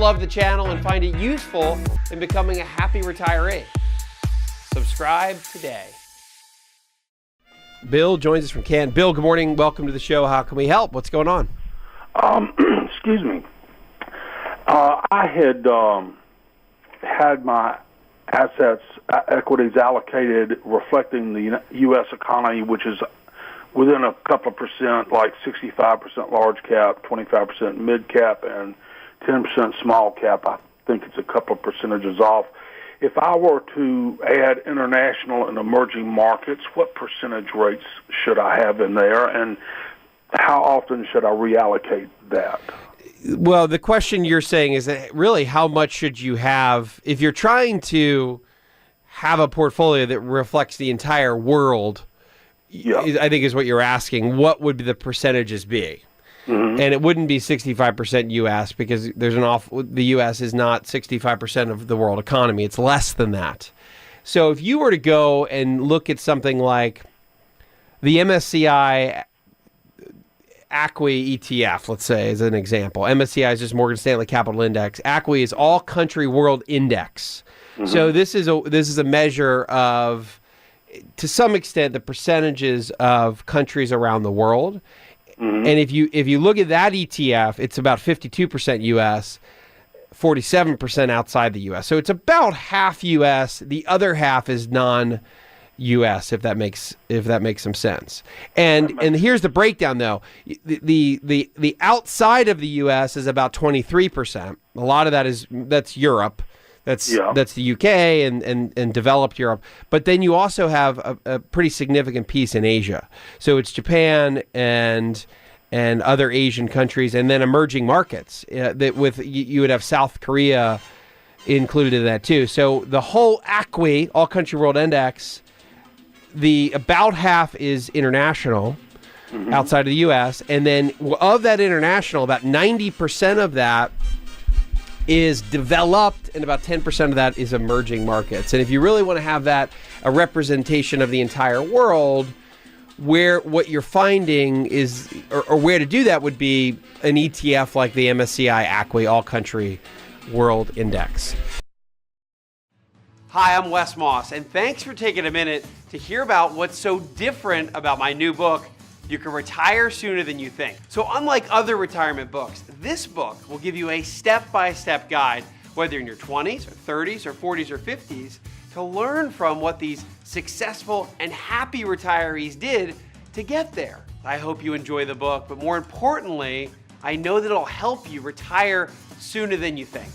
love the channel and find it useful in becoming a happy retiree. Subscribe today. Bill joins us from Canton. Bill, good morning. Welcome to the show. How can we help? What's going on? Excuse me. I had my assets, equities allocated reflecting the U.S. economy, which is within a couple of percent, like 65% large cap, 25% mid cap, and 10% small cap. I think it's a couple of percentages off. If I were to add international and emerging markets, what percentage rates should I have in there, and how often should I reallocate that? Well, the question you're saying is that really how much should you have if you're trying to have a portfolio that reflects the entire world? Yeah. I think is what you're asking. What would the percentages be? Mm-hmm. And it wouldn't be 65% U.S. because the U.S. is not 65% of the world economy. It's less than that. So if you were to go and look at something like the MSCI ACWI ETF, let's say, as an example. MSCI is just Morgan Stanley Capital Index. ACWI is All Country World Index. Mm-hmm. So this is a measure of, to some extent, the percentages of countries around the world. Mm-hmm. And if you look at that ETF, it's about 52% U.S., 47% outside the U.S. So it's about half U.S. The other half is non-U.S. If that makes some sense. And here's the breakdown though. The outside of the U.S. is about 23%. A lot of that's Europe. That's the UK and developed Europe. But then you also have a pretty significant piece in Asia. So it's Japan and other Asian countries, and then emerging markets. You would have South Korea included in that too. So the whole ACWI, All Country World Index, about half is international, mm-hmm. outside of the U.S., and then of that international, about 90% of that is developed, and about 10% of that is emerging markets. And if you really want to have that a representation of the entire world, what you're finding is, or where to do that would be an ETF like the MSCI ACWI All Country World Index. Hi, I'm Wes Moss, and thanks for taking a minute to hear about what's so different about my new book, You Can Retire Sooner Than You Think. So unlike other retirement books, this book will give you a step-by-step guide, whether you're in your 20s or 30s or 40s or 50s, to learn from what these successful and happy retirees did to get there. I hope you enjoy the book, but more importantly, I know that it'll help you retire sooner than you think.